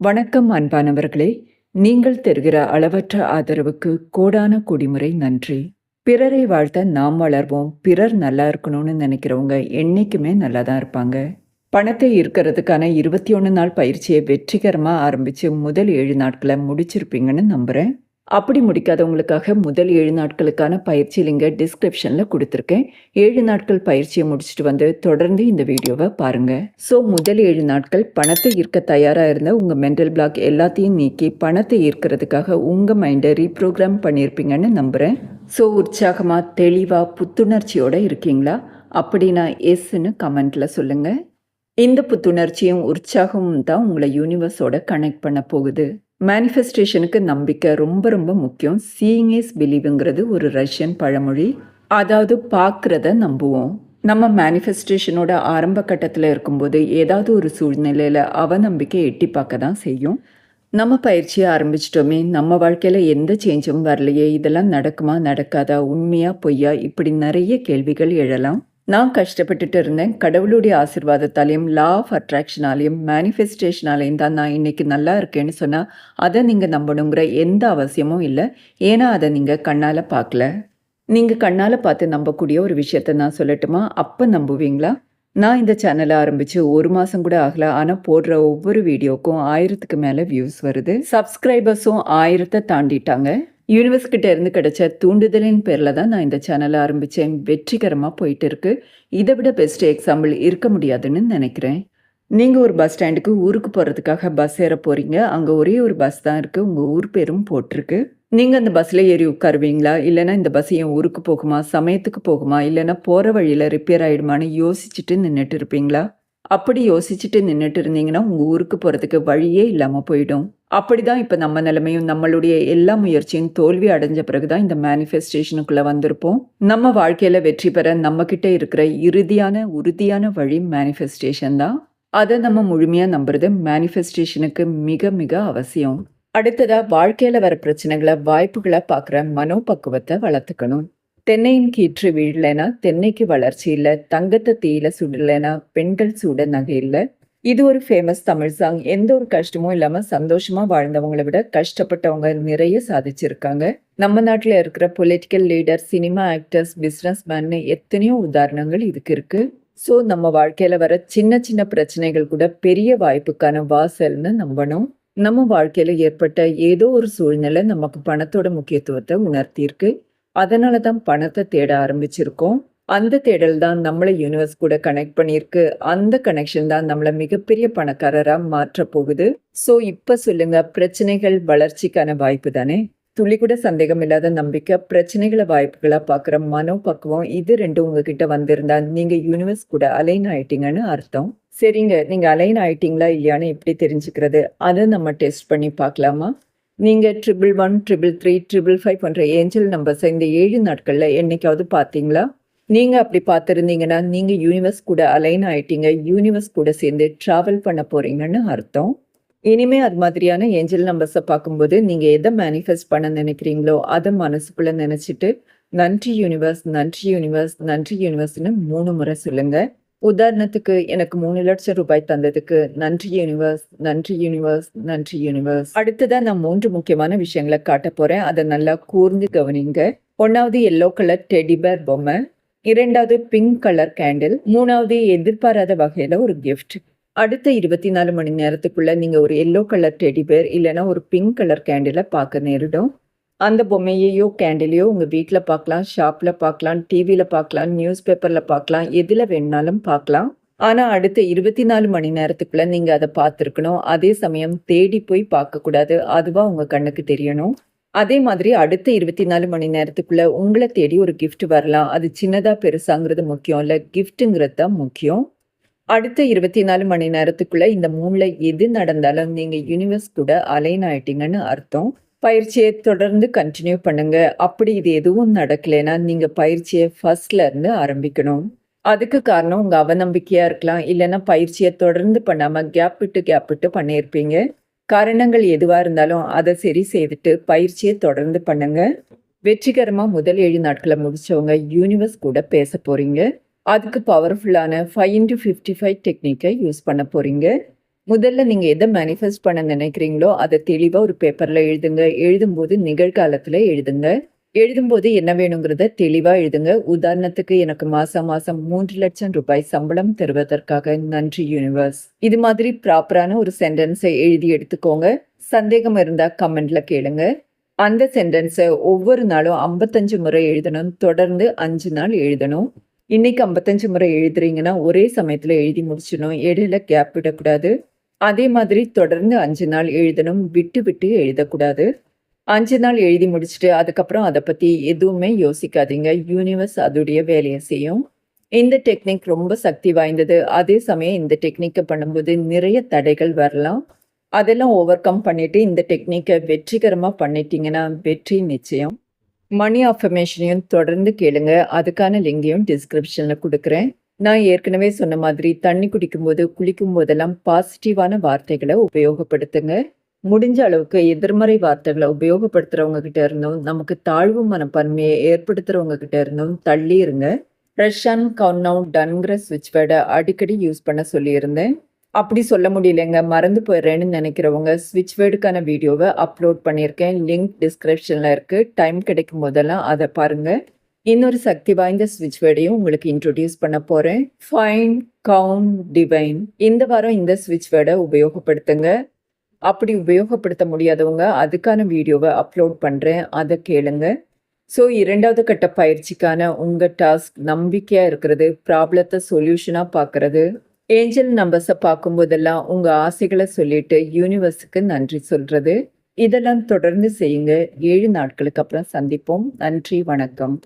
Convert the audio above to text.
வணக்கம் அன்பானவர்களே. நீங்கள் தருகிற அளவற்ற ஆதரவுக்கு கோடான கோடிமுறை நன்றி. பிறரை வாழ்த்த நாம் வளர்வோம். பிறர் நல்லா இருக்கணும்னு நினைக்கிறவங்க என்னைக்குமே நல்லா தான் இருப்பாங்க. பணத்தை ஈர்க்கறதுக்கான 21 நாள் பயிற்சியை வெற்றிகரமா ஆரம்பிச்சு முதல் 7 நாட்கள முடிச்சிருப்பீங்கன்னு நம்புறேன். அப்படி முடிக்காதவங்களுக்காக முதல் 7 நாட்களுக்கான பயிற்சி லிங்க டிஸ்கிரிப்ஷன்ல குடுத்துருக்கேன். 7 நாட்கள் பயிற்சிய முடிச்சுட்டு வந்து தொடர்ந்து இந்த வீடியோவ பாருங்க. முதல் 7 நாட்கள் பணத்தை ஈர்க்க தயாரா இருந்த உங்க மென்டல் பிளாக் எல்லாத்தையும் நீக்கி பணத்தை ஈர்க்கிறதுக்காக உங்க மைண்ட ரீப்ரோகிராம் பண்ணியிருப்பீங்கன்னு நம்புறேன். உற்சாகமா, தெளிவா, புத்துணர்ச்சியோட இருக்கீங்களா? அப்படின்னா எஸ்ன்னு கமெண்ட்ல சொல்லுங்க. இந்த புத்துணர்ச்சியும் உற்சாகமும் தான் உங்களை யூனிவர்ஸோட கனெக்ட் பண்ண போகுது. மேனிஃபெஸ்டேஷனுக்கு நம்பிக்கை ரொம்ப ரொம்ப முக்கியம். சீயிங் இஸ் பிலீவுங்கிறது ஒரு ரஷ்யன் பழமொழி. அதாவது பார்க்குறத நம்புவோம். நம்ம மேனிஃபெஸ்டேஷனோட ஆரம்ப கட்டத்தில் இருக்கும்போது ஏதாவது ஒரு சூழ்நிலையில் அவநம்பிக்கை எட்டி பார்க்க தான் செய்யும். நம்ம பயிற்சியை ஆரம்பிச்சிட்டோமே, நம்ம வாழ்க்கையில் எந்த சேஞ்சும் வரலையே, இதெல்லாம் நடக்குமா நடக்காதா, உண்மையா பொய்யா, இப்படி நிறைய கேள்விகள் எழலாம். நான் கஷ்டப்பட்டுட்டு இருந்தேன். கடவுளுடைய ஆசீர்வாதத்தாலையும், லா ஆஃப் அட்ராக்ஷனாலையும், மேனிஃபெஸ்டேஷனாலையும் தான் நான் இன்னைக்கு நல்லா இருக்கேன்னு சொன்னால் அதை நீங்கள் நம்பணுங்கிற எந்த அவசியமும் இல்லை. ஏன்னா அதை நீங்கள் கண்ணால் பார்க்கல. நீங்கள் கண்ணால் பார்த்து நம்பக்கூடிய ஒரு விஷயத்த நான் சொல்லட்டுமா? அப்போ நம்புவீங்களா? நான் இந்த சேனலை ஆரம்பித்து 1 மாதம் கூட ஆகலை. ஆனால் போடுற ஒவ்வொரு வீடியோக்கும் 1000க்கு மேலே வியூஸ் வருது. சப்ஸ்கிரைபர்ஸும் 1000 தாண்டிட்டாங்க. யூனிவர்ஸ் கிட்ட இருந்து கிடைச்ச தூண்டுதலின் பேரில் தான் நான் இந்த சேனலை ஆரம்பித்தேன். வெற்றிகரமாக போயிட்டு இருக்கு. இதை விட பெஸ்ட் எக்ஸாம்பிள் இருக்க முடியாதுன்னு நினைக்கிறேன். நீங்கள் ஒரு பஸ் ஸ்டாண்டுக்கு ஊருக்கு போகிறதுக்காக பஸ் ஏற போகிறீங்க. அங்கே ஒரே ஒரு பஸ் தான் இருக்குது. உங்கள் ஊர் பேரும் போட்டிருக்கு. நீங்கள் அந்த பஸ்ஸில் ஏறி உட்காருவீங்களா? இல்லைனா இந்த பஸ் என் ஊருக்கு போகுமா, சமயத்துக்கு போகுமா, இல்லைனா போகிற வழியில் ரிப்பேர் ஆகிடுமான்னு யோசிச்சுட்டு நின்றுட்டு இருப்பீங்களா? அப்படி யோசிச்சுட்டு நின்றுட்டு இருந்தீங்கன்னா உங்கள் ஊருக்கு போகிறதுக்கு வழியே இல்லாமல் போயிடும். அப்படிதான் இப்போ நம்ம நிலைமையும். நம்மளுடைய எல்லா முயற்சியும் தோல்வி அடைஞ்ச பிறகுதான் இந்த மேனிஃபெஸ்டேஷனுக்குள்ளே வந்திருப்போம். நம்ம வாழ்க்கையில் வெற்றி பெற நம்மக்கிட்ட இருக்கிற உறுதியான வழி மேனிஃபெஸ்டேஷன் தான். அதை நம்ம முழுமையாக நம்புறது மேனிஃபெஸ்டேஷனுக்கு மிக மிக அவசியம். அடுத்ததா வாழ்க்கையில் வர பிரச்சனைகளை வாய்ப்புகளை பார்க்குற மனோபக்குவத்தை வளர்த்துக்கணும். தென்னையின் கீற்று வீழலைனா தென்னைக்கு வளர்ச்சி இல்லை, தங்கத்தை தீயில சுடலைனா பெண்கள் சூட நகை இல்லை. இது ஒரு ஃபேமஸ் தமிழ் சாங். எந்த ஒரு கஷ்டமும் இல்லாமல் சந்தோஷமாக வாழ்ந்தவங்களை விட கஷ்டப்பட்டவங்க நிறைய சாதிச்சிருக்காங்க. நம்ம நாட்டில் இருக்கிற political leader, cinema actors, business மேன்னு எத்தனையோ உதாரணங்கள் இதுக்கு இருக்கு. நம்ம வாழ்க்கையில் வர சின்ன சின்ன பிரச்சனைகள் கூட பெரிய வாய்ப்புக்கான வாசல்னு நம்பணும். நம்ம வாழ்க்கையில் ஏற்பட்ட ஏதோ ஒரு சூழ்நிலை நமக்கு பணத்தோட முக்கியத்துவத்தை உணர்த்தியிருக்கு. அதனால தான் பணத்தை தேட ஆரம்பிச்சிருக்கோம். அந்த தேடல் தான் நம்மளை யூனிவர்ஸ் கூட கனெக்ட் பண்ணியிருக்கு. அந்த கனெக்ஷன் தான் நம்மளை மிகப்பெரிய பணக்காரராக மாற்ற போகுது. இப்போ சொல்லுங்க, பிரச்சனைகள் வளர்ச்சிக்கான வாய்ப்பு தானே? துளி கூட சந்தேகம் இல்லாத நம்பிக்கை, பிரச்சனைகளை வாய்ப்புகளா பார்க்குற மனோபக்குவம், இது ரெண்டும் உங்ககிட்ட வந்திருந்தா நீங்க யூனிவர்ஸ் கூட அலைன் ஆயிட்டீங்கன்னு அர்த்தம். சரிங்க, நீங்க அலைன் ஆயிட்டீங்களா இல்லையான்னு எப்படி தெரிஞ்சுக்கிறது? அதை நம்ம டெஸ்ட் பண்ணி பார்க்கலாமா? நீங்க 111, 333, 555 போன்ற ஏஞ்சல் நம்பர்ஸை இந்த 7 நாட்கள்ல என்னைக்காவது பார்த்தீங்களா? நீங்க அப்படி பார்த்துருந்தீங்கன்னா நீங்க யூனிவர்ஸ் கூட அலைன் ஆயிட்டீங்க. யூனிவர்ஸ் கூட சேர்ந்து டிராவல் பண்ண போறீங்கன்னு அர்த்தம். இனிமே அது மாதிரியான ஏஞ்சல் நம்பர்ஸை பார்க்கும்போது நீங்க எதை மேனிஃபெஸ்ட் பண்ண நினைக்கிறீங்களோ அதை மனசுக்குள்ள நினைச்சிட்டு நன்றி யூனிவர்ஸ், நன்றி யூனிவர்ஸ், நன்றி யூனிவர்ஸ்னு 3 முறை சொல்லுங்க. உதாரணத்துக்கு, எனக்கு 3 லட்சம் ரூபாய் தந்ததுக்கு நன்றி யூனிவர்ஸ், நன்றி யூனிவர்ஸ், நன்றி யூனிவர்ஸ். அடுத்ததான் நான் 3 முக்கியமான விஷயங்களை காட்ட போறேன். அதை நல்லா கூர்ந்து கவனிங்க. 1வது எல்லோ கலர் டெடிபேர் பொம்மை, 2வது பிங்க் கலர் கேண்டில், 3வது எதிர்பாராத வகையில ஒரு கிஃப்ட். அடுத்த 24 மணி நேரத்துக்குள்ள நீங்க ஒரு எல்லோ கலர் டெடிபேர் இல்லைன்னா ஒரு பிங்க் கலர் கேண்டிலை பார்க்க நேரிடும். அந்த பொம்மையையோ கேண்டிலையோ உங்கள் வீட்டில் பார்க்கலாம், ஷாப்பில் பார்க்கலாம், டிவியில் பார்க்கலாம், நியூஸ் பேப்பரில் பார்க்கலாம், எதில் வேணுனாலும் பார்க்கலாம். ஆனால் அடுத்த 24 மணி நேரத்துக்குள்ளே நீங்கள் அதை பார்த்துருக்கணும். அதே சமயம் தேடி போய் பார்க்கக்கூடாது. அதுவாக உங்கள் கண்ணுக்கு தெரியணும். அதே மாதிரி அடுத்த 24 மணி நேரத்துக்குள்ளே உங்களை தேடி ஒரு கிஃப்ட் வரலாம். அது சின்னதாக பெருசாங்கிறது முக்கியம் இல்லை, கிஃப்ட்டுங்கிறது தான் முக்கியம். அடுத்த 24 மணி நேரத்துக்குள்ளே இந்த 3ல் எது நடந்தாலும் நீங்கள் யூனிவர்ஸ் கூட அலைன் ஆயிட்டீங்கன்னு அர்த்தம். பயிற்சியை தொடர்ந்து கண்டினியூ பண்ணுங்க. அப்படி இது எதுவும் நடக்கலைன்னா நீங்க பயிற்சியை ஃபர்ஸ்ட்ல இருந்து ஆரம்பிக்கணும். அதுக்கு காரணம் உங்க அவநம்பிக்கையா இருக்கலாம், இல்லைன்னா பயிற்சியை தொடர்ந்து பண்ணாம கேப் விட்டு பண்ணியிருப்பீங்க. காரணங்கள் எதுவா இருந்தாலும் அதை சரி செய்துட்டு பயிற்சியை தொடர்ந்து பண்ணுங்க. வெற்றிகரமா முதல் 7 நாட்களை முடிச்சவங்க யூனிவர்ஸ் கூட பேச போறீங்க. அதுக்கு பவர்ஃபுல்லான 5x55 டெக்னிக்கை யூஸ் பண்ண போறீங்க. முதல்ல நீங்க எத மேனிஃபெஸ்ட் பண்ண நினைக்கிறீங்களோ, அத தெளிவா ஒரு பேப்பர்ல எழுதுங்க. எழுதும்போது நிகழ்காலத்துல எழுதுங்க. எழுதும்போது என்ன வேணுங்கிறத தெளிவா எழுதுங்க. உதாரணத்துக்கு எனக்கு மாசம் மாசம் 3,00,000 ரூபாய் சம்பளம் தருவதற்காக நன்றி யூனிவர்ஸ். இது மாதிரி ப்ராப்பரான ஒரு சென்டென்ஸ எழுதி எடுத்துக்கோங்க. சந்தேகம் இருந்தா கமெண்ட்ல கேளுங்க. அந்த சென்டென்ஸ ஒவ்வொரு நாளும் 55 முறை எழுதணும். தொடர்ந்து 5 நாள் எழுதணும். இன்னைக்கு 55 முறை எழுதுறீங்கன்னா, ஒரே சமயத்துல எழுதி முடிச்சிடணும். இடையில கேப் விடக்கூடாது. அதே மாதிரி தொடர்ந்து 5 நாள் எழுதணும். விட்டு விட்டு எழுதக்கூடாது. 5 நாள் எழுதி முடிச்சுட்டு, அதுக்கப்புறம் அத பத்தி எதுவுமே யோசிக்காதீங்க. யூனிவர்ஸ் அதுடைய வேலைய செய்யும். இந்த டெக்னிக் ரொம்ப சக்தி வாய்ந்தது. அதே சமயம் இந்த டெக்னிக்க பண்ணும்போது நிறைய தடைகள் வரலாம். அதெல்லாம் ஓவர் கம் பண்ணிட்டு இந்த டெக்னிக்க வெற்றிகரமா பண்ணிட்டீங்கன்னா, வெற்றி நிச்சயம். மணி அஃபர்மேஷனையும் தொடர்ந்து கேளுங்க. அதுக்கான லிங்கையும் டிஸ்கிரிப்ஷன்ல குடுக்குறேன். நான் ஏற்கனவே சொன்ன மாதிரி தண்ணி குடிக்கும்போது, குளிக்கும்போதெல்லாம் பாசிட்டிவான வார்த்தைகள உபயோகப்படுத்துங்க. முடிஞ்ச அளவுக்கு எதிர்மறை வார்த்தைகள உபயோகப்படுத்துறவங்க கிட்ட இருந்தும், நமக்கு தாழ்வு மனப்பான்மைய ஏற்படுத்துறவங்க கிட்ட இருந்தும் தள்ளி இருங்க. பிரஷ் அண்ட் கவுண்ட் டவுன் டன்ங்கிற ஸ்விட்ச் வேர்ட அடிக்கடி யூஸ் பண்ண சொல்லியிருந்தேன். அப்படி சொல்ல முடியலங்க, மறந்து போயிடுறேன்னு நினைக்கிறவங்க, ஸ்விட்ச் வேர்டுக்கான வீடியோவ அப்லோட் பண்ணியிருக்கேன். லிங்க் டிஸ்கிரிப்ஷன்ல இருக்கு. டைம் கிடைக்கும் போதெல்லாம் அத பாருங்க. இன்னொரு சக்தி வாய்ந்த ஸ்விட்ச் வேர்டையும் உங்களுக்கு இன்ட்ரோடியூஸ் பண்ண போறேன். Find, count, divine. இந்த வாரம் இந்த ஸ்விட்ச் வேர்ட உபயோகப்படுத்துங்க. அப்படி உபயோகப்படுத்த முடியாதவங்க, அதுக்கான வீடியோவ அப்லோட் பண்றேன். அத கேளுங்க. ஸோ 2வது கட்ட பயிற்சிக்கான உங்க டாஸ்க் நம்பிக்கையா இருக்கிறது, ப்ராப்ளத்த சொல்யூஷனா பார்க்கறது. ஏஞ்சல் நம்பர்ஸ பார்க்கும்போதெல்லாம் உங்க ஆசைகள சொல்லிட்டு யூனிவர்ஸுக்கு நன்றி சொல்றது. இதெல்லாம் தொடர்ந்து செய்யுங்க. 7 நாட்களுக்கு அப்புறம் சந்திப்போம். நன்றி, வணக்கம்.